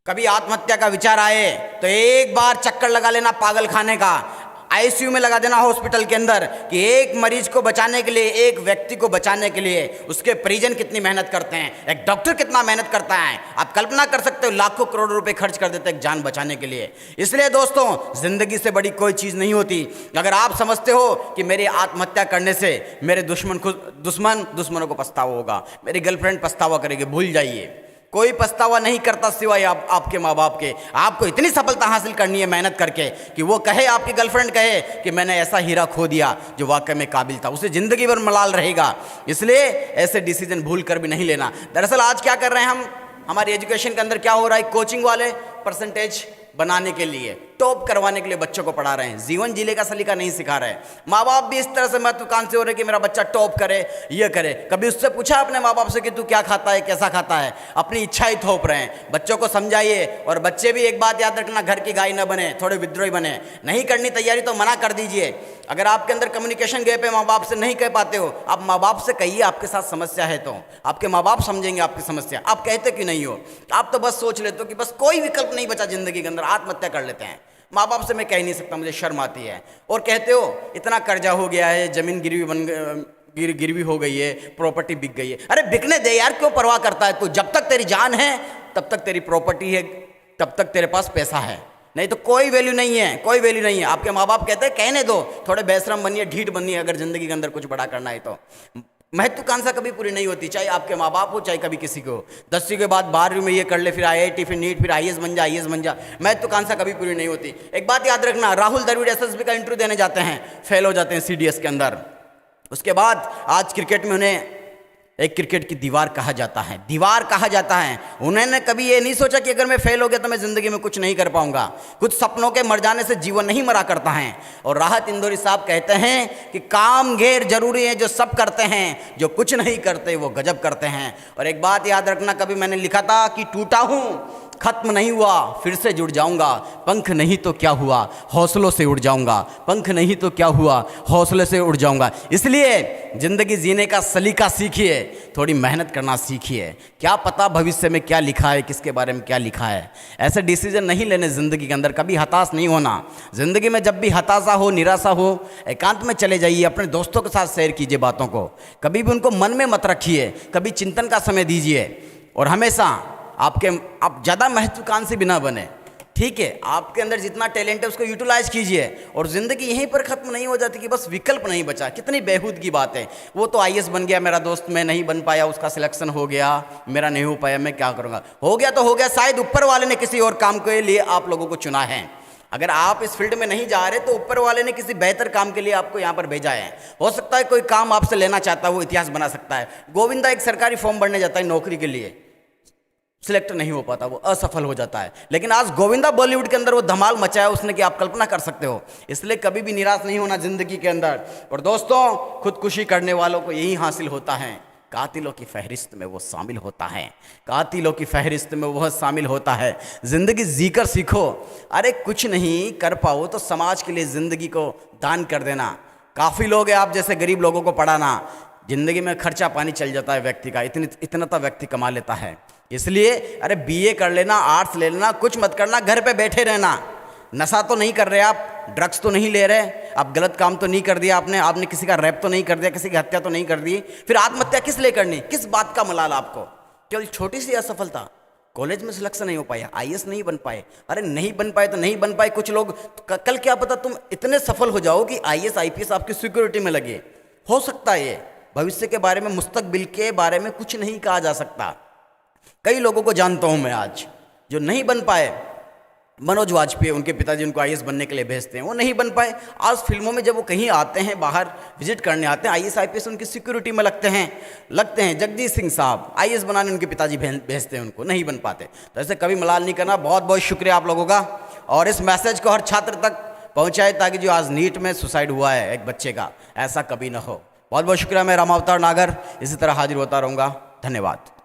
कभी आत्महत्या का विचार आए तो एक बार चक्कर लगा लेना पागल खाने का, आईसीयू में लगा देना हॉस्पिटल के अंदर, कि एक मरीज को बचाने के लिए, एक व्यक्ति को बचाने के लिए उसके परिजन कितनी मेहनत करते हैं, एक डॉक्टर कितना मेहनत करता है। आप कल्पना कर सकते हो, लाखों करोड़ों रुपए खर्च कर देते हैं एक जान बचाने के लिए। इसलिए दोस्तों, जिंदगी से बड़ी कोई चीज़ नहीं होती। अगर आप समझते हो कि मेरी आत्महत्या करने से मेरे दुश्मनों को पछतावा होगा, मेरी गर्लफ्रेंड पछतावा करेगी, भूल जाइए। कोई पछतावा नहीं करता सिवाय आपके माँ बाप के। आपको इतनी सफलता हासिल करनी है मेहनत करके कि वो कहे, आपकी गर्लफ्रेंड कहे कि मैंने ऐसा हीरा खो दिया जो वाकई में काबिल था, उसे जिंदगी भर मलाल रहेगा। इसलिए ऐसे डिसीजन भूल कर भी नहीं लेना। दरअसल आज क्या कर रहे हैं हम, हमारी एजुकेशन के अंदर क्या हो रहा है, कोचिंग वाले परसेंटेज बनाने के लिए, टॉप करवाने के लिए बच्चों को पढ़ा रहे हैं, जीवन जीने का सलीका नहीं सिखा रहे। माँ बाप भी इस तरह से महत्वाकांक्षी हो रहे कि मेरा बच्चा टॉप करे, ये करे। कभी उससे पूछा अपने माँ बाप से कि तू क्या खाता है, कैसा खाता है? अपनी इच्छा ही थोप रहे हैं। बच्चों को समझाइए, और बच्चे भी एक बात याद रखना, घर की गाय न बने, थोड़े विद्रोही बने। नहीं करनी तैयारी तो मना कर दीजिए। अगर आपके अंदर कम्युनिकेशन गैप है, माँ बाप से नहीं कह पाते हो, आप माँ बाप से कहिए। आपके साथ समस्या है तो आपके माँ बाप समझेंगे आपकी समस्या। आप कहते क्यों नहीं हो? आप तो बस सोच लेते हो कि बस कोई विकल्प नहीं बचा जिंदगी के अंदर, आत्महत्या कर लेते हैं। माँ बाप से मैं कह नहीं सकता, मुझे शर्म आती है। और कहते हो इतना कर्जा हो गया है, जमीन गिरवी हो गई है, प्रॉपर्टी बिक गई है। अरे बिकने दे यार, क्यों परवाह करता है तू? जब तक तेरी जान है तब तक तेरी प्रॉपर्टी है, तब तक तेरे पास पैसा है, नहीं तो कोई वैल्यू नहीं है, कोई वैल्यू नहीं है। आपके माँ बाप कहते हैं कहने दो, थोड़े बेशरम बनिए, ढीठ बनिए, अगर जिंदगी के अंदर कुछ बड़ा करना है तो। महत्वाकांक्षा कभी पूरी नहीं होती, चाहे आपके माँ बाप हो, चाहे कभी किसी को। 10वीं के बाद 12वीं में ये कर ले, फिर IIT, फिर नीट, फिर IAS बन जा। महत्वाकांक्षा कभी पूरी नहीं होती। एक बात याद रखना, राहुल द्रविड़ SSB का इंटरव्यू देने जाते हैं, फेल हो जाते हैं CDS के अंदर। उसके बाद आज क्रिकेट में उन्हें एक क्रिकेट की दीवार कहा जाता है, दीवार कहा जाता है। उन्होंने कभी ये नहीं सोचा कि अगर मैं फेल हो गया तो मैं ज़िंदगी में कुछ नहीं कर पाऊंगा। कुछ सपनों के मर जाने से जीवन नहीं मरा करता है। और राहत इंदौरी साहब कहते हैं कि काम गैर जरूरी है, जो सब करते हैं, जो कुछ नहीं करते वो गजब करते हैं। और एक बात याद रखना, कभी मैंने लिखा था कि टूटा हूँ, खत्म नहीं हुआ, फिर से जुड़ जाऊंगा। पंख नहीं तो क्या हुआ, हौसलों से उड़ जाऊंगा। पंख नहीं तो क्या हुआ, हौसले से उड़ जाऊंगा। इसलिए जिंदगी जीने का सलीका सीखिए, थोड़ी मेहनत करना सीखिए। क्या पता भविष्य में क्या लिखा है, किसके बारे में क्या लिखा है। ऐसे डिसीजन नहीं लेने जिंदगी के अंदर, कभी हताश नहीं होना। जिंदगी में जब भी हताशा हो, निराशा हो, एकांत में चले जाइए, अपने दोस्तों के साथ शेयर कीजिए बातों को। कभी भी उनको मन में मत रखिए, कभी चिंतन का समय दीजिए। और हमेशा आप ज़्यादा महत्वाकांक्षी भी ना बने, ठीक है? आपके अंदर जितना टैलेंट है उसको यूटिलाइज कीजिए। और ज़िंदगी यहीं पर ख़त्म नहीं हो जाती कि बस विकल्प नहीं बचा। कितनी बेहूद की बात है, वो तो IAS बन गया मेरा दोस्त, मैं नहीं बन पाया, उसका सिलेक्शन हो गया, मेरा नहीं हो पाया, मैं क्या करूँगा? हो गया तो हो गया, शायद ऊपर वाले ने किसी और काम के लिए आप लोगों को चुना है। अगर आप इस फील्ड में नहीं जा रहे तो ऊपर वाले ने किसी बेहतर काम के लिए आपको यहाँ पर भेजा है। हो सकता है कोई काम आपसे लेना चाहता है, वो इतिहास बना सकता है। गोविंदा एक सरकारी फॉर्म भरने जाता है नौकरी के लिए, सिलेक्ट नहीं हो पाता, वो असफल हो जाता है। लेकिन आज गोविंदा बॉलीवुड के अंदर वो धमाल मचाया उसने कि आप कल्पना कर सकते हो। इसलिए कभी भी निराश नहीं होना जिंदगी के अंदर। और दोस्तों, खुदकुशी करने वालों को यही हासिल होता है, कातिलों की फहरिस्त में वो शामिल होता है, कातिलों की फहरिस्त में वह शामिल होता है। जिंदगी जीकर सीखो। अरे कुछ नहीं कर पाओ तो समाज के लिए जिंदगी को दान कर देना। काफ़ी लोग हैं आप जैसे गरीब लोगों को पढ़ाना, जिंदगी में खर्चा पानी चल जाता है व्यक्ति का, इतना तो व्यक्ति कमा लेता है। इसलिए अरे BA कर लेना, आर्ट्स ले लेना, कुछ मत करना, घर पे बैठे रहना। नशा तो नहीं कर रहे आप, ड्रग्स तो नहीं ले रहे आप, गलत काम तो नहीं कर दिया आपने किसी का रेप तो नहीं कर दिया, किसी की हत्या तो नहीं कर दी। फिर आत्महत्या किस लिए करनी, किस बात का मलाल आपको? केवल छोटी सी असफलता, कॉलेज में सिलेक्शन नहीं हो पाया, IAS नहीं बन पाए। अरे नहीं बन पाए तो नहीं बन पाए। कुछ लोग कल क्या पता तुम इतने सफल हो जाओ कि IAS IPS आपकी सिक्योरिटी में लगे। हो सकता है ये, भविष्य के बारे में, मुस्तकबिल के बारे में कुछ नहीं कहा जा सकता। कई लोगों को जानता हूं मैं आज जो नहीं बन पाए। मनोज वाजपेयी, उनके पिताजी उनको IAS बनने के लिए भेजते हैं, वो नहीं बन पाए। आज फिल्मों में जब वो कहीं आते हैं, बाहर विजिट करने आते हैं, IAS IPS उनकी सिक्योरिटी में लगते हैं। जगजीत सिंह साहब IAS बनाने उनके पिताजी भेजते हैं उनको, नहीं बन पाते। तो ऐसे कभी मलाल नहीं करना। बहुत बहुत शुक्रिया आप लोगों का। और इस मैसेज को हर छात्र तक पहुँचाए ताकि जो आज नीट में सुसाइड हुआ है एक बच्चे का, ऐसा कभी ना हो। बहुत बहुत शुक्रिया। मैं रामावतार नागर इसी तरह हाजिर होता रहूँगा। धन्यवाद।